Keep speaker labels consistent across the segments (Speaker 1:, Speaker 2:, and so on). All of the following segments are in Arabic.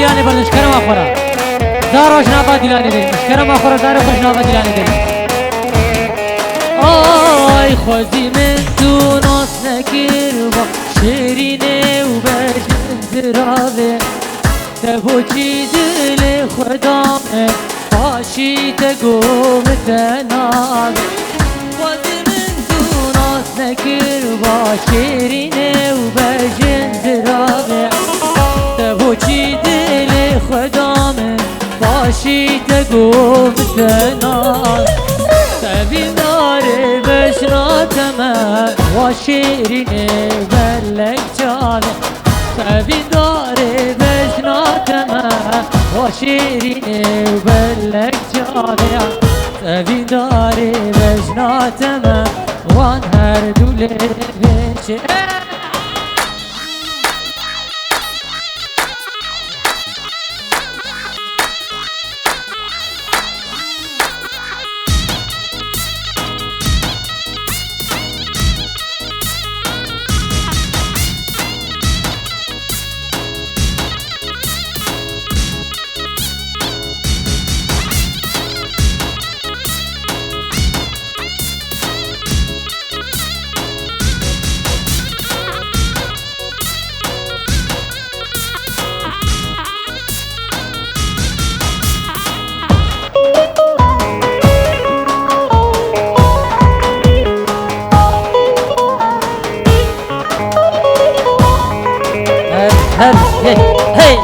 Speaker 1: دیلانی بردش کرم آخورا زاروش نابا دیلانی دل کرم آخورا زاروش نابا دیلانی دل آی خوزی من تو ناس نکر با شیرینه و بجن زراوه تبوچی دل خدامه باشی تگوم تناوه خوزی من تو ناس نکر با شیرینه و بجن زراوه تبوچی دل خدامه باشی تگوم تناوه تبین داره بشراتمه و شیرینه بلک جانه تبین داره بشراتمه و شیرینه بلک جانه تبین داره بشراتمه وان هر دوله بشه Hey, hey.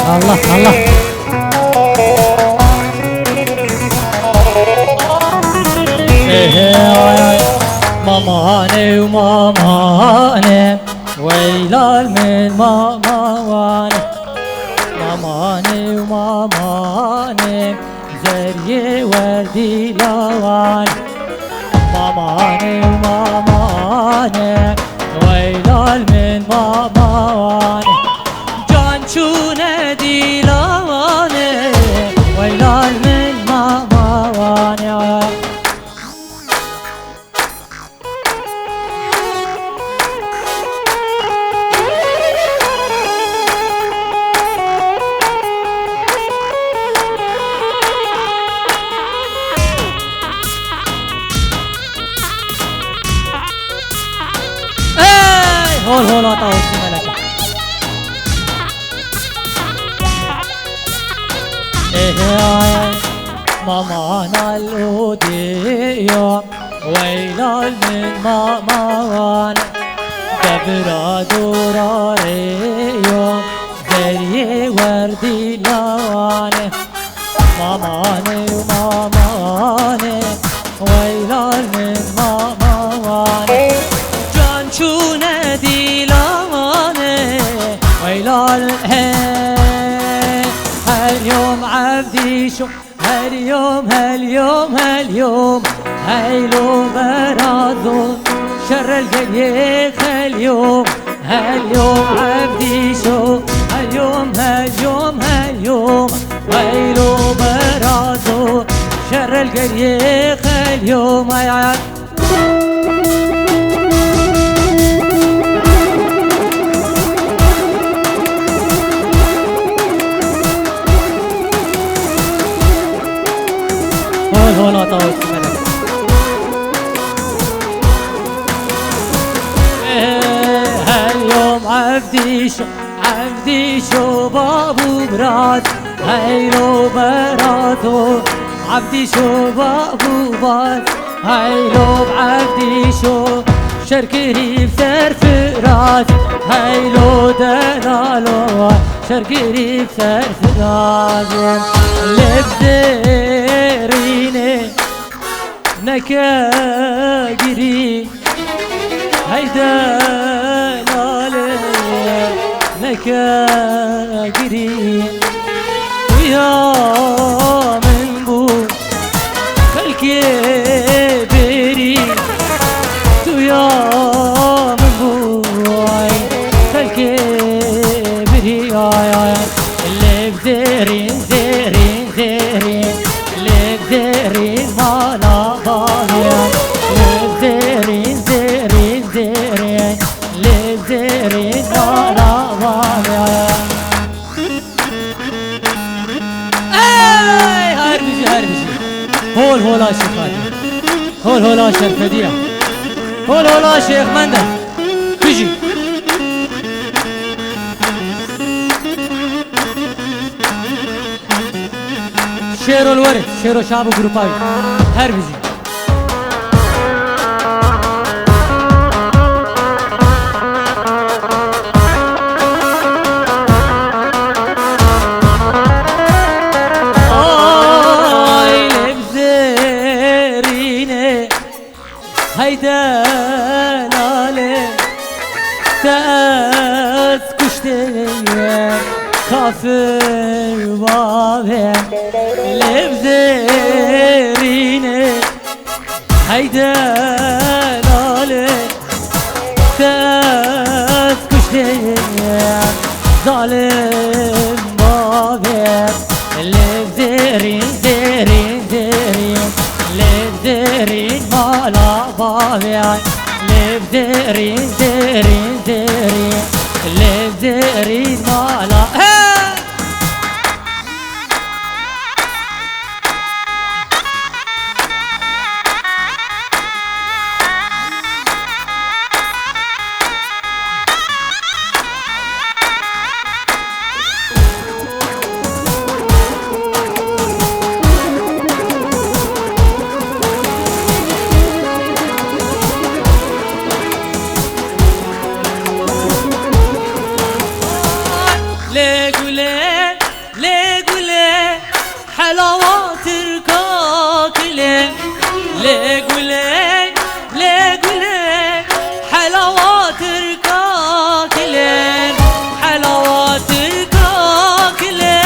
Speaker 1: Allah Allah. مامانه ومامانه ويلال من مامانه مامانه ومامانه زريه وردي لوان مامانه ومامانه ويلال من مامانه جان شونه دي لوانه ويلال من مامانه هول هول عطاو السملكة ماما الأودية ويلال من ماما دبرا دورارية زريه وردي لوانه مامانه ومامانه ويلال من ماما جان شونه دي لوانه ويلال هاليوم عبدي شو هاليوم هاليوم هاليوم هاليوم برادو شر القليق هاليوم هاليوم عبدي شو هاليوم هاليوم هاليوم هاليوم برادو شر القليق هاليوم يا هون عطاو السملكة هاليوم عبدي شو بابو براد هيلو برادو عبدي شو بابو براد هيلو بعبدي شو شركري بسر فراس هيلو دلالو شركري بسر فراس لبزريني نكاجري هيدا لالي نكاجري ويا من بو فالكبري ويا من بو فالكبري اللي لبزرين مالا باويا لبزرين زرين زرين لبزرين مالا باويا اي هربجي هربجي هول هولا شيخاتي هول هولا شرفدية هول هولا شيخ مندل بيجي شيرو الورد شيرو شعب جروباوي هربجي هيدا لالي تأس كشتي كافر بابي لبزيريني هيدا لالي تأس كشتي ظالم بابي لبزيرين زيرين زيرين لبزيرين مالا بابي لبزيرين زيرين زيرين لبزيرين مالا حلاوات الكاكلة لقولي لقولي حلاوات الكاكلة حلاوات الكاكلة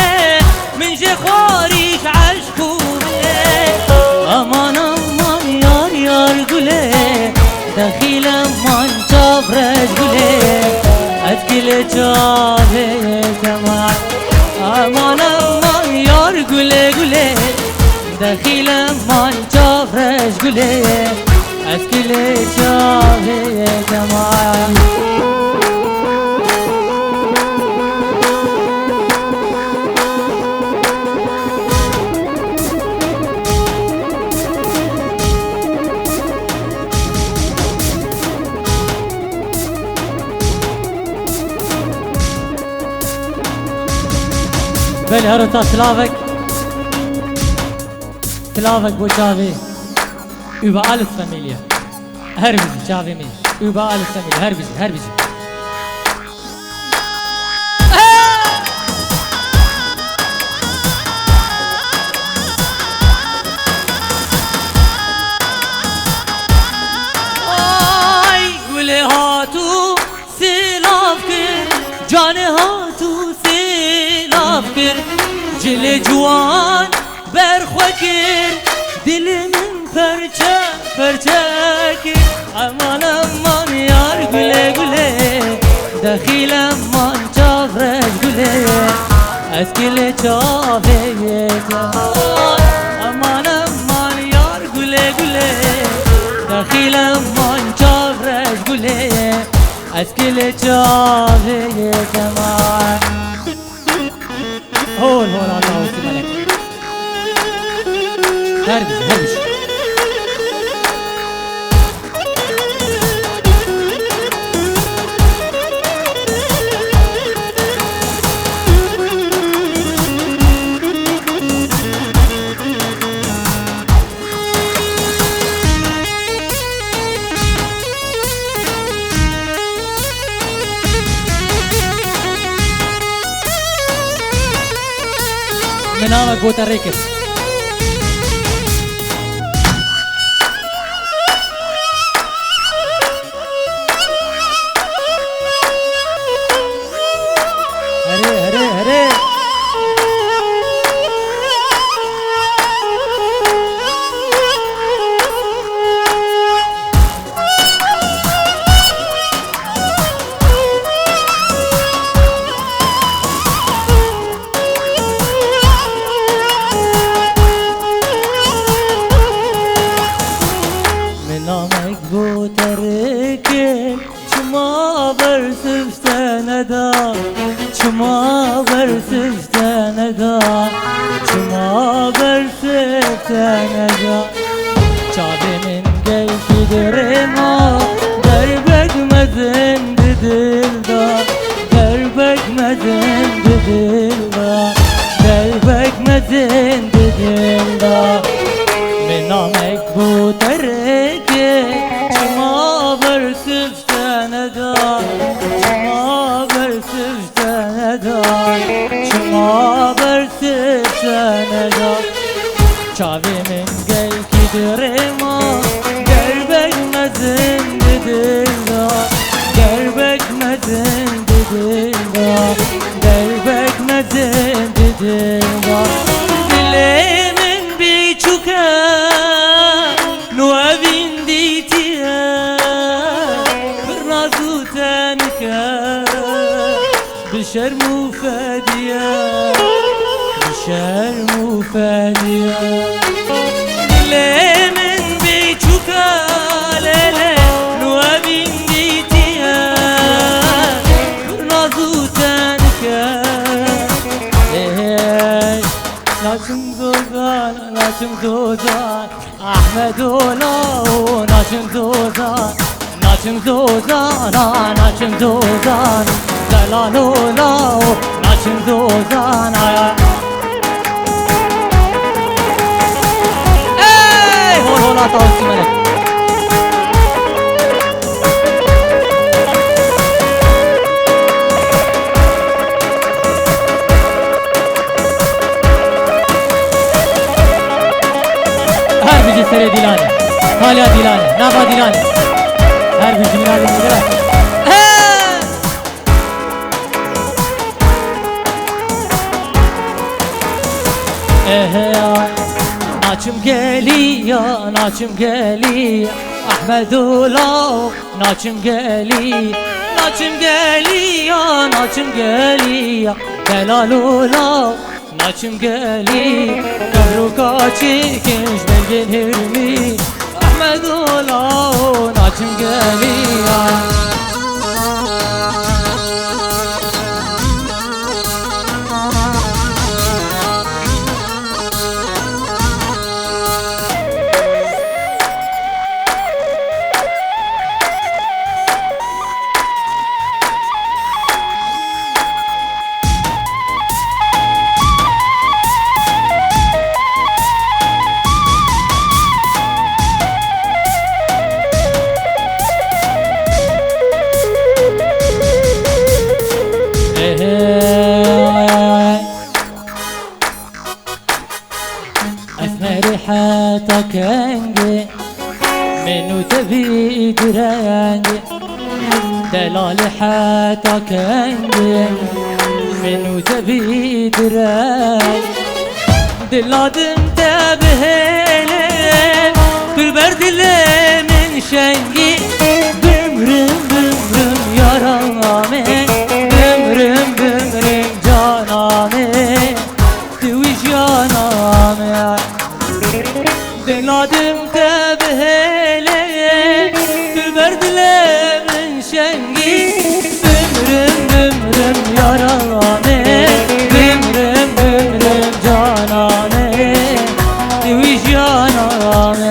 Speaker 1: من جخاريش عشقولي أمان أمان يار يار قولي دخيل أمان شافرش قولي أتكل شافي كمان أمان أمان يار قولي قولي دخيل أمان شافرش قولي أتكل شافي كمان بله هرتا Slavek bu Xavi über alles Familie. Herbizi Xavi mi? Über alles Familie. Herbizi. Ay gule hatu silafkir, cane hatu silafkir, cile juan berxwekir, dilimin perçe perçekir. Aman aman yar güle güle, dakhil aman çavreş güle, eskile çaveye keman. Aman aman yar güle güle, dakhil aman çavreş güle, eskile çaveye keman. هون الله سبحانك هربش منامك بوتريكس هري تنجا چاوی من گل کدرما دربک مزن دل دا دربک مزن دل دا دربک مزن دل دا منامک بو ترکه شما برسف سندار شما برسف سندار شما برسف سندار چاوی من گل کدرما دربک مزن دل دا دربک مزن دل دا دربک مزن دل دا دل من بیچوکه نوابین دیتیه برازو تنکه بشرم فدیه بشرم فدیه دل من بیچوکه لیله نوابین دیتیه برازو تنکه ناچم زوزان ناچم زوزان احمد اولا ناچم زوزان ناچم زوزان ناچم زوزان جلال اولا ناچم زوزان ای هول هولا تاوسی ملک سر دیلانه حالا دیلانه نبا دیلانه هر بیشی منادی میگره ناچم گلی ناچم گلی احمد اولا ناچم گلی ناچم گلی ناچم گلی جلال اولا ناچم گلی دورو کاچی کنش بلگل هرمی احمد اولا ناچم گلی ريحتك عندي منو تبي دراني دلال حياتك عندي منو تبي دراني دلادم تبهلي بالبرد اللي من شنقي بمرم بمرم يا رامي بمرم بمرم جانامي توي جانامي دلادم تبهلي بالبرد اللي من شنقي بمرم بمرم يا رامي بمرم بمرم جانامي توي جانامي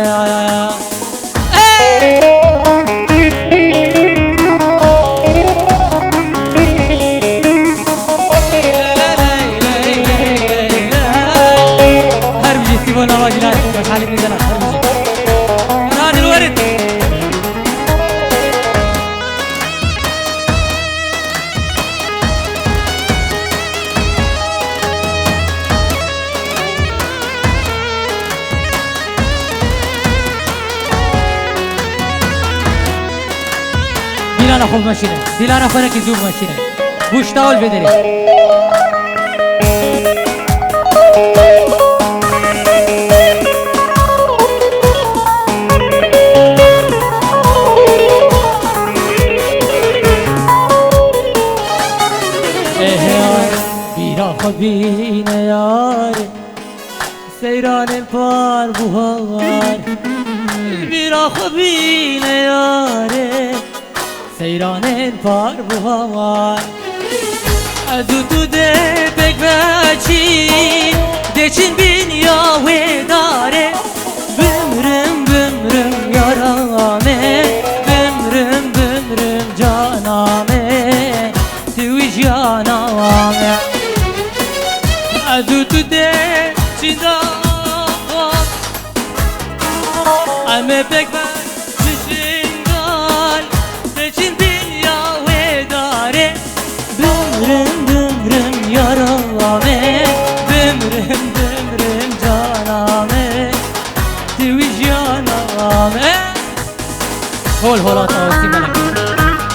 Speaker 1: حالك من زمان نادي الورد دیلانا خوب ماشینه دیلانا خونه که زوب ماشینه بوشتاول بدری بین یار سیران الپار بوهار بیرا بین یار سیران الپار بوهار از تو ده بچی دچین بین یا داره بمرم بمرم یارامه بمرم بمرم جانامه توی جانامه ازو تو دچین دار همه بک بچین دچین بین یا داره بمرم بمرم یارامه بمرم بمرم جانامه توی جانامه هول هولات آوستی ملک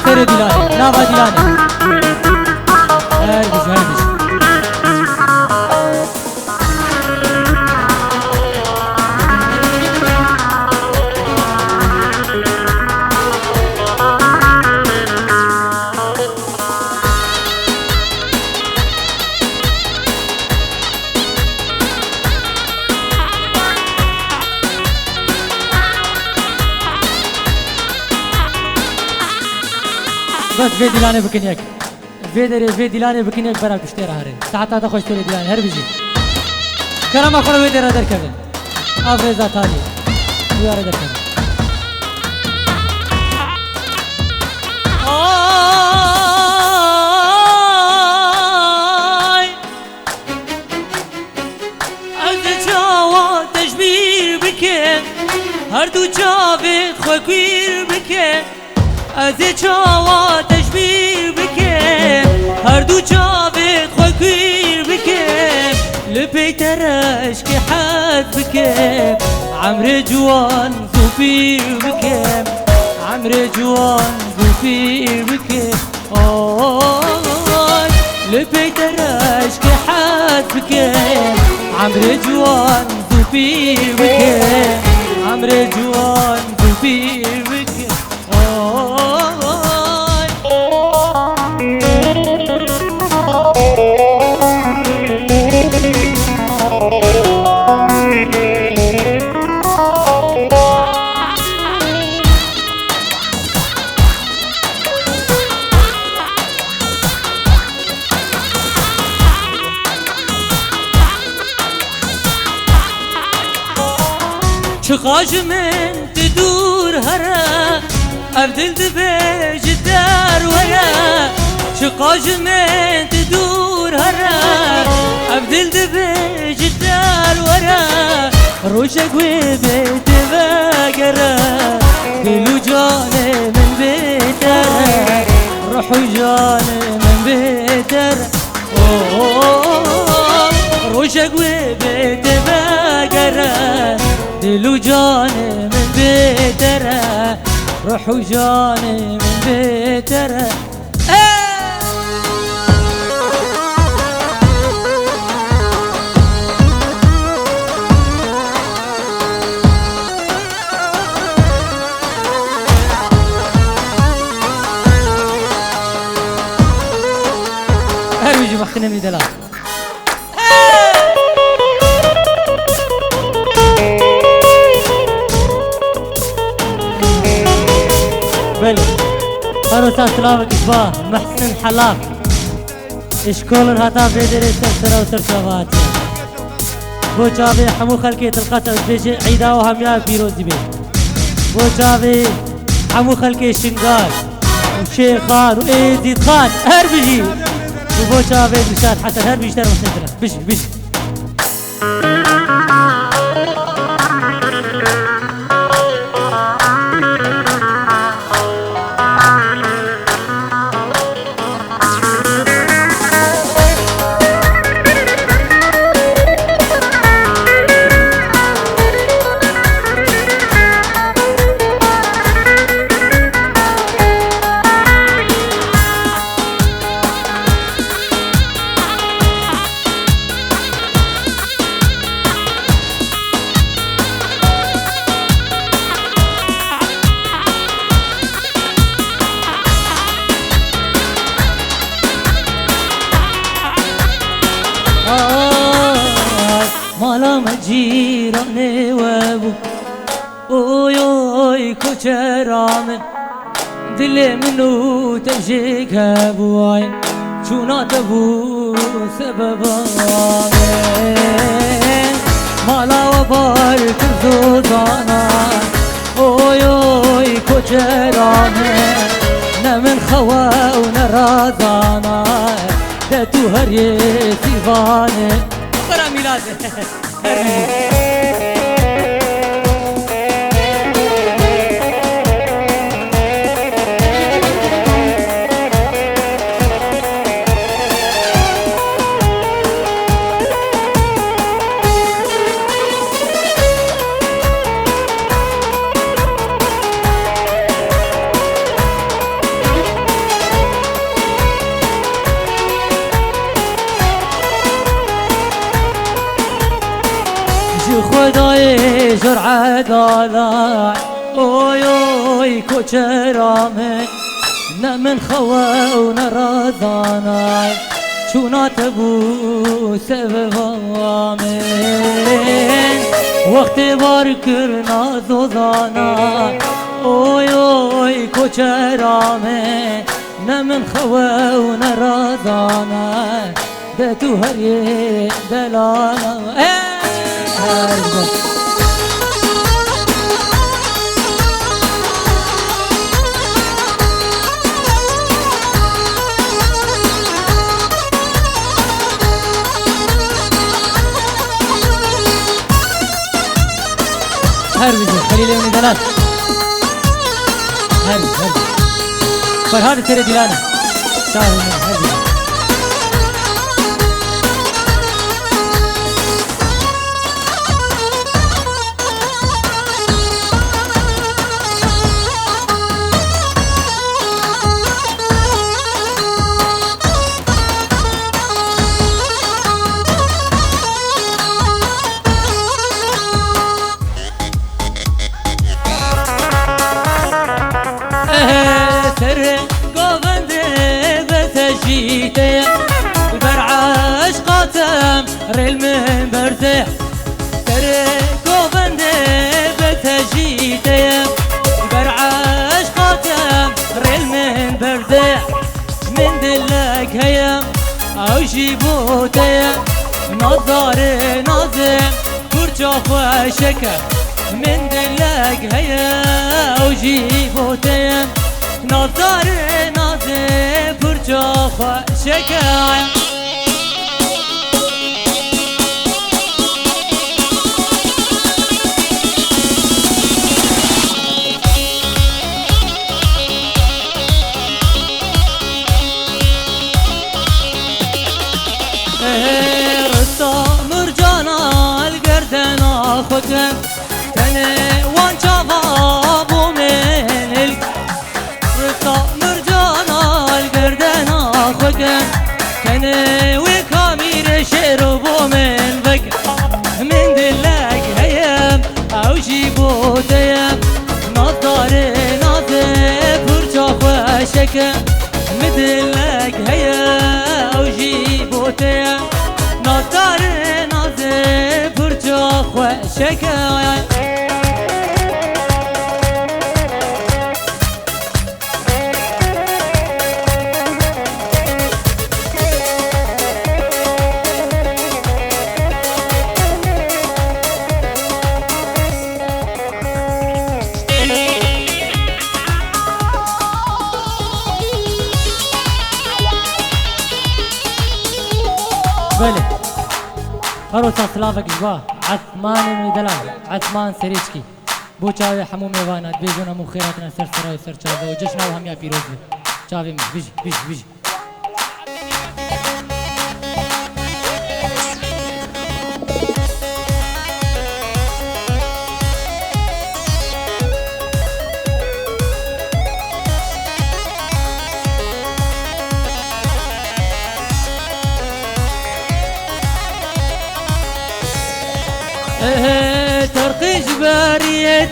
Speaker 1: سر دیلانه نوا دیلانه هرگز هرگز بس في دلانه بكنيك في دلانه بكنيك برا كشتير هاري ساعات هذا خوش تري دلانه هر بيجي كلام اخر في در در كذا افريزا ثاني ويا در كذا از جوا تشبير بك هر دو جاوید خوكير بك از چاوا تشبیر بکم هر دو جاوید خوکیر بکم لپیترش که حد بکم عمر جوان زفیر بکم عمر جوان زفیر بکم لپیترش که حد بکم عمر جوان زفیر بکم عمر جوان زفیر بکم شقاج من تدور هرا أبدل دبي جدار ورا شقاج من تدور هرا أبدل دبي جدار ورا روشك وبيت باقرا دلو جاني من بيتر روحو جاني من بيتر روشك وبيت باقرا دلو جاني من بيتره روحو جاني من بيتره هربيجي مختني من دلال بل خروسا سلامك إشباه محسن حلاق إشكولن هتا بيدري سرسرة وسرسواتي بو جابي حمو خلقية القتل بيجي عيدا وهميا بيروزي بي بو جابي حمو خلقية شنقال وشيخ خان وإيزيد خان هر بيجي وبو جابي مشاد حسن هر بيجي ترى مسنتنا بيجي بيجي مالا مجيراني وابو اوي اوي كوچرامن دل منو تمشيك ابو عين شو ناتبو سبب آمین مالا و بار تزوزانا اوی اوی کچرانه نه من خوا و نرازانا ده تو هر یه سیوانه برا میلاده خدای جرعه دالا اوی اوی کچرامه نه من خوا و نرازانا چونات بو سبب آمین وقتی بار کرنا زوزانا اوی اوی کچرامه نه من خوا و نرازانا ده تو هر یه دلانا هربي خليل من دلال هربي فرهاد ترى دلانا تعال هربي برعاش قاتم ريل من برزح تركو بندي بتجيتي برعاش قاتم ريل من برزح من دلك هيا او جيبوتي نظر نازم كرجاف وشكا من دلك هيا او جيبوتي نظر نازم كرجاف وشكا خودم تنه وان جوابو من رسا مرجانا الگردن خودم تنه و کامیر شربو من بک من دلک هیم او جیبو دیم نظر نازه پرچا خوشکم مدلک هیم او جیبو دیم نظر نازه شكايا بله هروسا سلافك جباه عثمان ميدلان عثمان سريشكي بو چاوي حمو ميوانات بيجونا مو خيراتنا سر سراي سر چاوي وجشنا وهم يا بيروز چاوي بيجي بيجي بيجي ترقي جبارية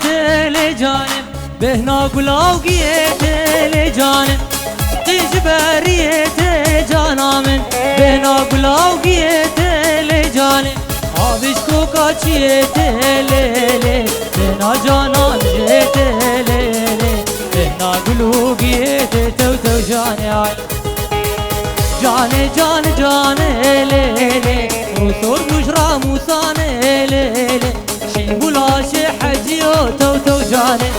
Speaker 1: لجانب بهنا قلاوقية لجانب ترقي جبارية جانامن بهنا قلاوقية لجانب آبش كوكاتشية ليلي بهنا جانان جيت ليلي بهنا قلوقية تو جاني جاني جاني جاني ليلي وصول بشرى موساني ليلي شيبو لاشي حجيو تو جاني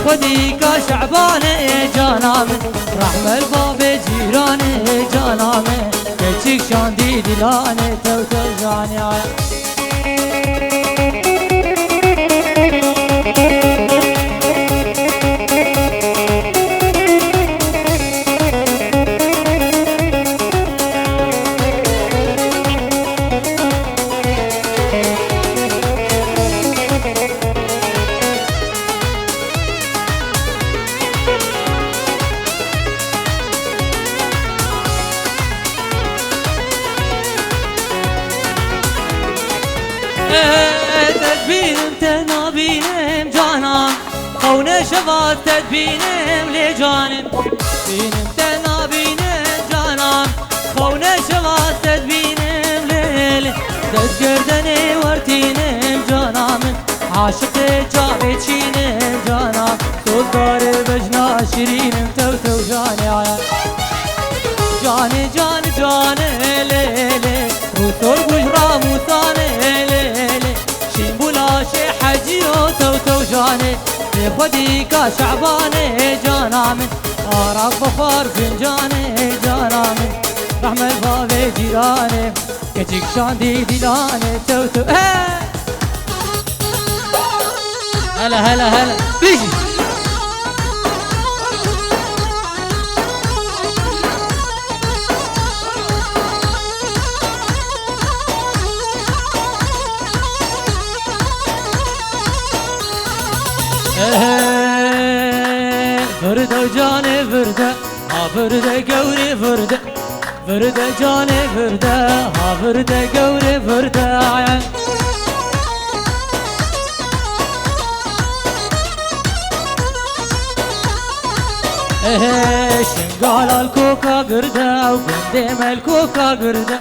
Speaker 1: خديك شعباني جانامي رحمة الباب جيراني جانامي كتشيك شاندي دلاني تو جاني تدبينم تنابينم جانم خونه شبات تدبينم لجانم بينم تنابينم جانم خونه شبات تدبينم ليلي دست گردني ورتينم جانم عاشق جابي چينم جانم سوزدار بجنا شيرينم تو جاني جاني جاني جاني ليلي وصول بجرا موساني ليلي شيمبولا شي حجيو تو جاني لخديك شعباني جانا من أراك بخار فنجاني جانا من رحمة الباب جيراني كتشيك شاندي ديلاني تو هلا بيجي فرده جاني فرده ها فرده قوري فرده فرده جاني فرده ها فرده قوري فرده شنقال الكوكا قرده وقديم الكوكا قرده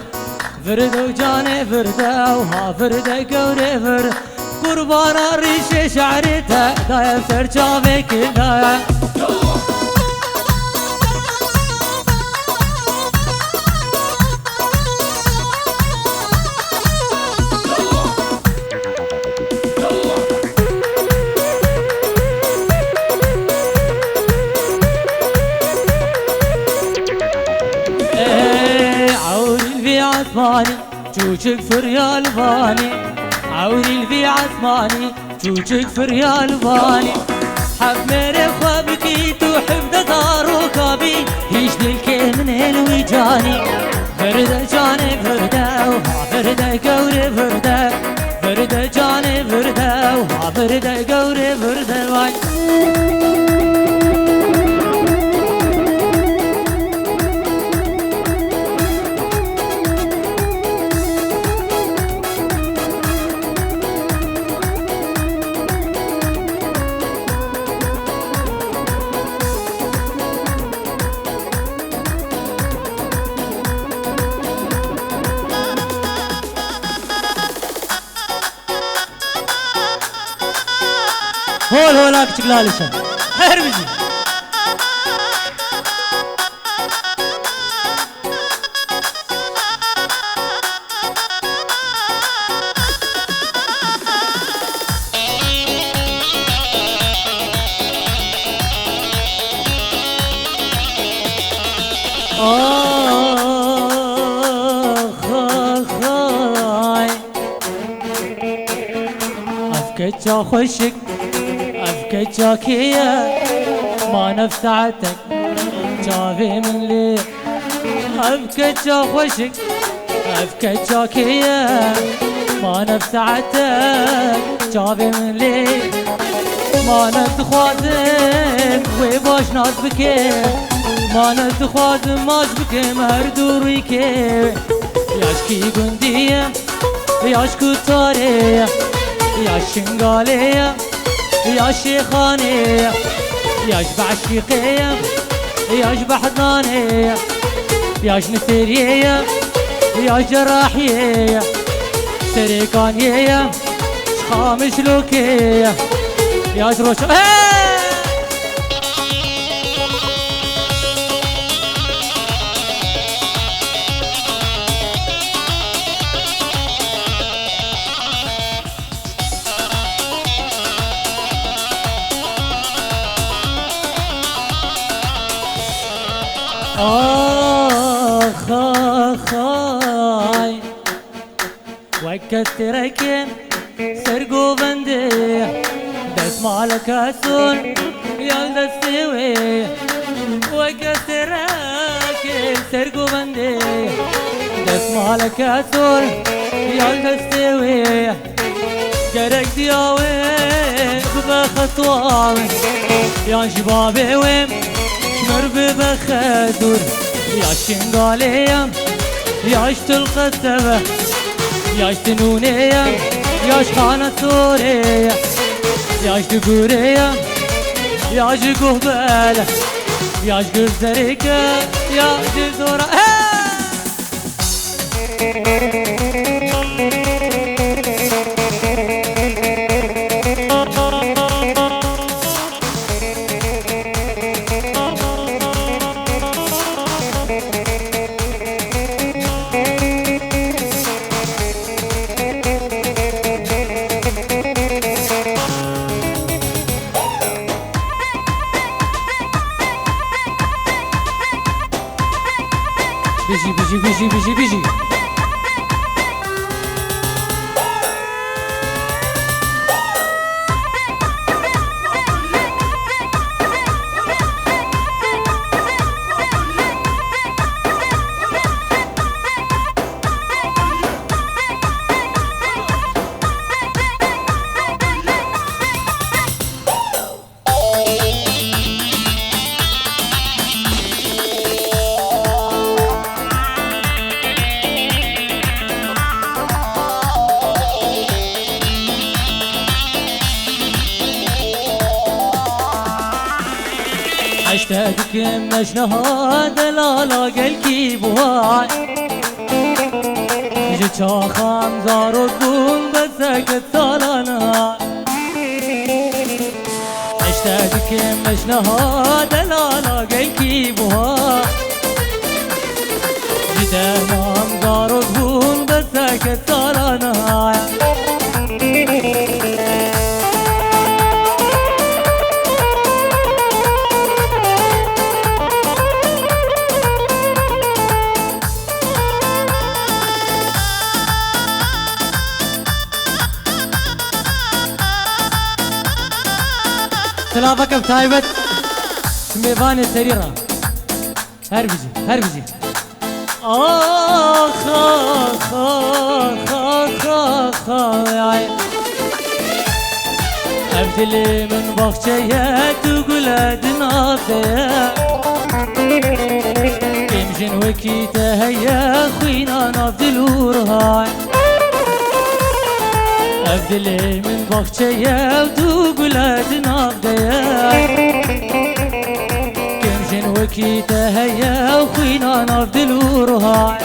Speaker 1: فرده جاني فرده وها فرده قوري فرده قربان الريش شعرتها دايم سرجابي كلها عوري البي عثماني جوجك فريال باني عوري البي عثماني جوجك فريال باني حب ميري خوابكي تحب دار ركابي يجدي الكي من الوجاني فرده جاني فرده وها فرده قوري فرده فرده جاني فرده وها فرده قوري فرده واي هولاك تقلالشة هربجي أفكتش خشك أفكتشاكية ما نفسعتك جافي من لي أفكتش خوشك أفكتشاكية ما نفسعتك جافي من لي ما نتخوادم ويباش ناس بكي ما نتخوادم ماش بكي مهردوري كي ياشكي قندية ياشكو تارية يا شنقالية يا شيخانية يا شبع الشيخية يا شبع حضانية يا شنسيرية يا جراحية سريكانية شخام شلوكية يا شروش كستركن سرقو بندي دس مالك اسون يا دستوي وكستركن سرقو بندي دس مالك اسون يا دستوي جرك دياوي بخطوامي يا شبابي وين شمر بخدور يا شنقاليم يا اشتلق السبه يا اشتنونية يا شخانة سورية يا اشتقورية يا شقوبالة يا شقوب زريكة يا جزورة بيجي بيجي بيجي بيجي بيجي اشتاقك مشنها دلالا قلكي بواي جيت شاخام زارو تقول بسكت سالانا اشتاقك مشنها دلالا قلكي بواي جيت امام زارو تقول بسكت سالانا سلافك بتايبت ميفان السريرة هربجي هربجي آخ آخ آخ آخ آخ أبدلي من بخشية تقول أدنى فيا يمشن وكيته هيا خوينا نفضل ورهاي أبدلي من بخشية وتقول أدنى فيا يمشن وكيته هيا وخوينا نفضل ورهاي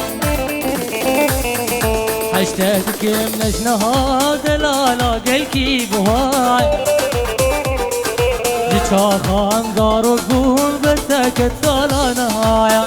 Speaker 1: حشتك منشنها دلالا قلكي بهاي جيتشاخان زارو تقول بسكت سالانهاي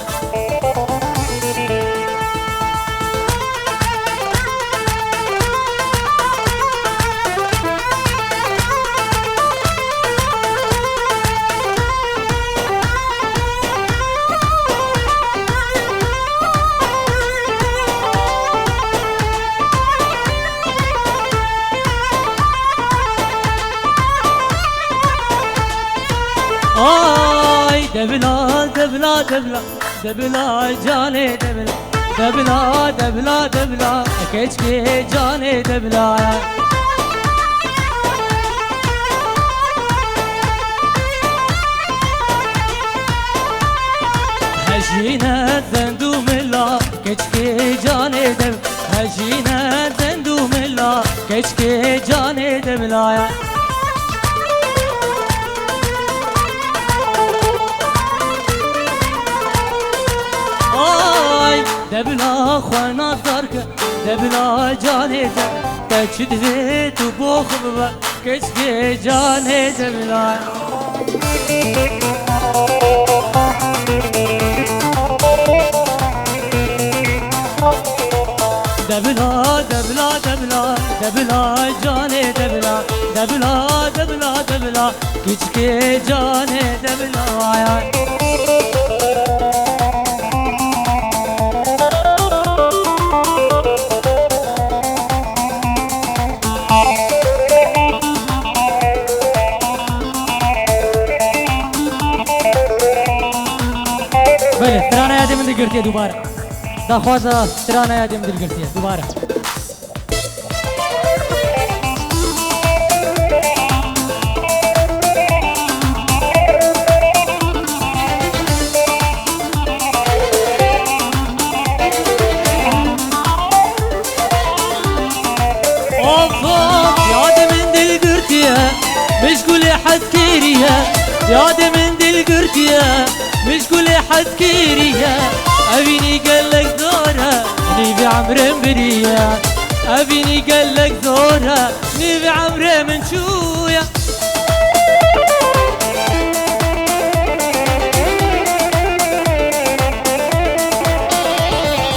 Speaker 1: آي دبلا دبلا دبلا دبلا جاني دبلا دبلا دبلا دبلا كيشكي جاني دبلا هجينا زندوم الله كيشكي جاني دبلا هجينا زندوم الله كيشكي جاني دبلا دبلا خوانا زارك دبلا جاني تشد فيت وبوخ ببا كشكي جاني دبلا دبلا دبلا دبلا دبلا جاني دبلا دبلا دبلا دبلا كشكي جاني دبلا دلگرتیه دوباره دخواست ترانه یادیم دلگرتیه دوباره
Speaker 2: مشغول حذكيريا ياد من دل قرتيا مشغول حذكيريا أبيني قالك زورا نبي عمري بريا أبيني قالك زورا نبي عمري من شويا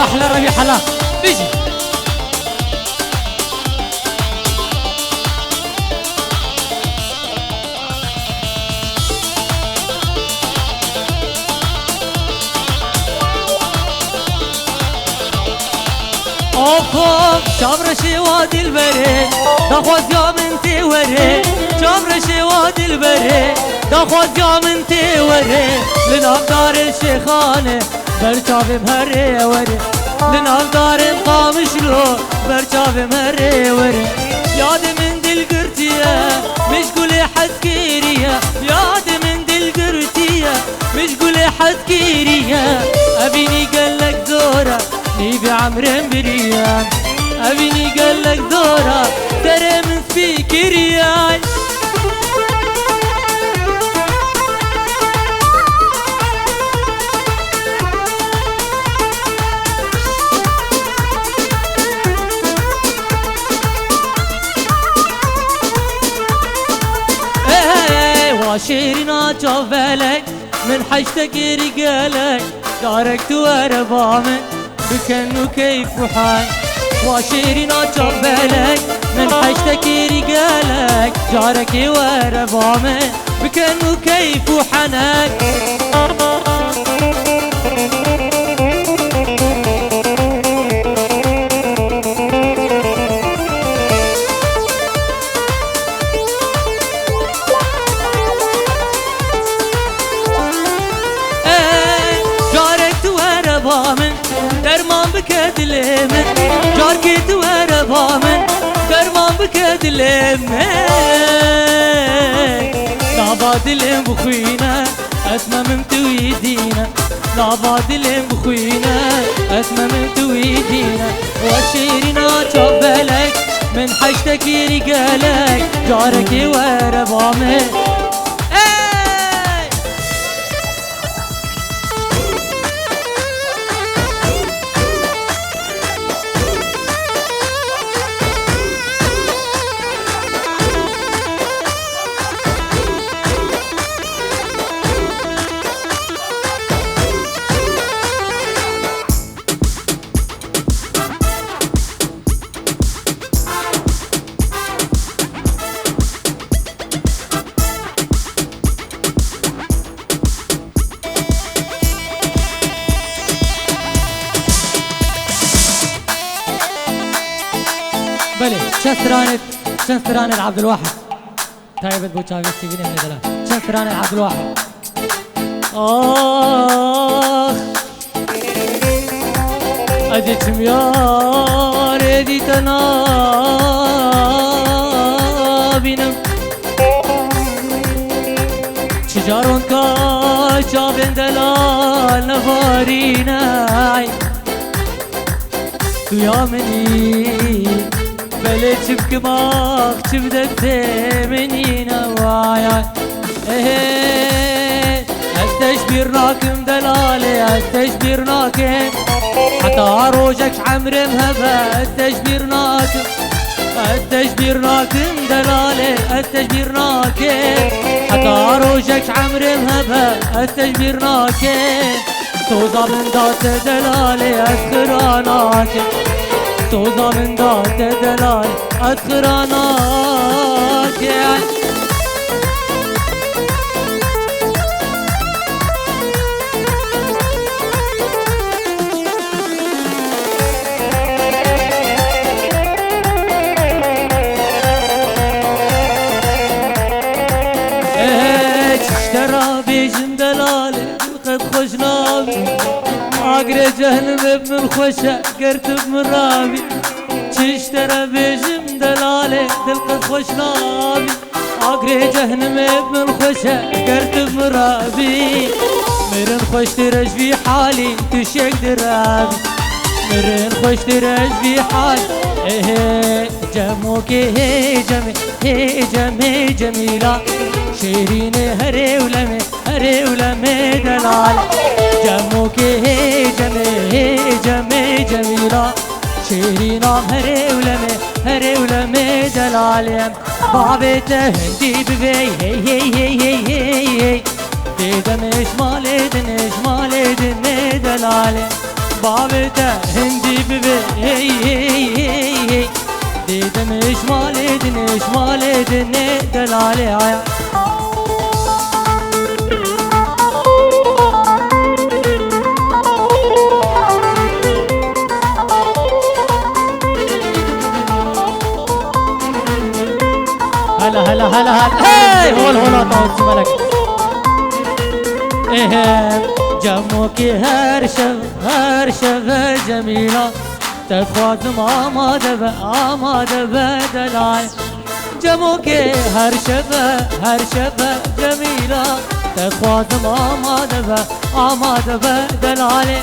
Speaker 1: أحلى ربيع حلاق بيجي
Speaker 2: شامرشي وادي البري دخوز يوم انتي وري شامرشي وادي البري دخوز يوم انتي وري لنام دار الشيخانة برشافي مهري وري لنام دار القامشلو برشافي مهري وري ياد من دل قرتيا مشغولي حذكيريا ياد من دل قرتيا مشغولي حذكيريا أبيني قالك زورا نبي عمري بريان أبيني قالك دورة ترى من سبيكرياي واشيرنا جوالك من حشتك رجالك دارك توار بامن بكنو كيف وحاي واشيرنا جبالك من حشتك رجالك جارك ورا بامن بكنو كيف وحناك درمان بكدلمن جاركيت وربامن درمان بكدلمن نابادلم بخوينا اسمه من تويدينا نابادلم بخوينا اسمه من تويدينا وشيرنا جبلك من حشتك رجالك جارك وربامن
Speaker 1: بله شن ترانة عبد الواحد تايبت بو شافي سيبيني من دلال شن ترانة عبد الواحد أديت ميار أديت أنا بينم شجارون كاشافين دلال نفاريناي تو يا مني بلش بكماخ شبدك مني نوايا استشبرناكم دلالي استشبرناكم حتى عروجك عمر مهبة استشبرناكم دلالي استشبرناكم حتى عروجك عمر مهبة استشبرناكم توضى من دات دلالي أذكراناكم توضى من دات دلالي أذكراناكم
Speaker 2: اقري جهنم ابن الخوشة قرت بمرابي تشترى بجم دلالي دلقت خوش نابي اقري جهنم ابن الخوشة قرت بمرابي مرن خوش ترج في حالي تشيك درابي مرن خوش ترج في حالي ايه جموك هي جمي هي جمي جميلة شيرين هري ولمي دلال جموك هي جمي جميلة شيرين هري ولمي دلال بابته هندي ببي هي دمش مالي دني دلال بابته هندي ببي هي دمش مالي دني دلال عيا هلا هاي هول طاوس ملك ايه جموك هرشف جميلة تخواتم آماد بدلاي جموك هرشف جميلة تخواتم آماد بدلاي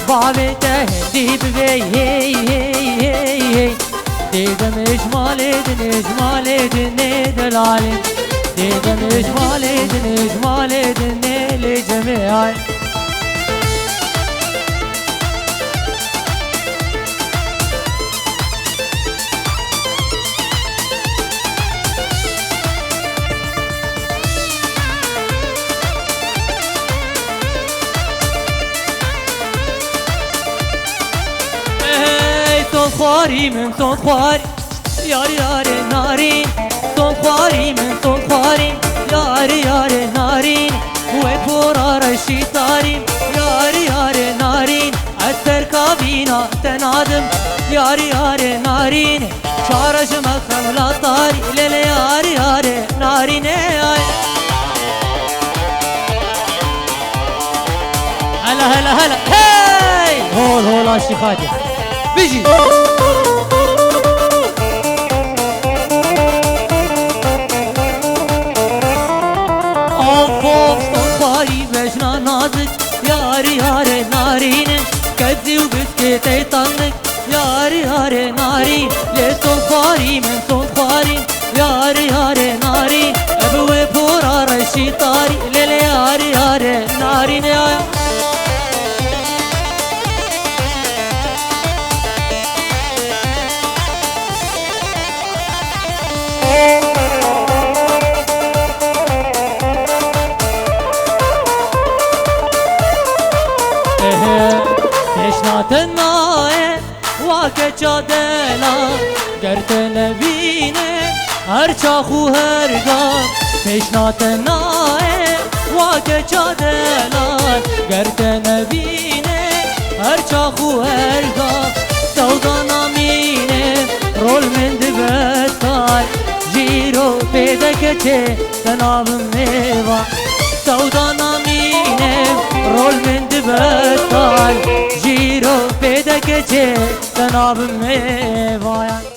Speaker 2: بابي تهدي ببي هي دمش مالي دني دلالي دمش مالي دني لجميعي خواري من صوت خواري ياري نارين صوت خواري من صوت خواري ياري نارين وفورار الشيطارين ياري نارين التركابينا تنادم ياري نارين شارج مخم لا طاري ليلي ياري نارين هلا هاي هول الشيخاتي بيجي فوق صفاري بجنا نازك ياري نارين كذي وبسكيتي طنك ياري نارين ليه صفاري من صفاري ياري نارين ابوي فورار الشيطاري ليلي ياري نارين يا تناي واكچا دلا گرت نبینه هر چاخو هرگا پیشنا تناي واكچا دلا گرت نبینه هر چاخو هرگا سودا نامینه رول من دبتای جیرو پیدا کچه تنابم میوا سودا نامینه رول من دبتای جيرو بيدك جي تناب ميوايا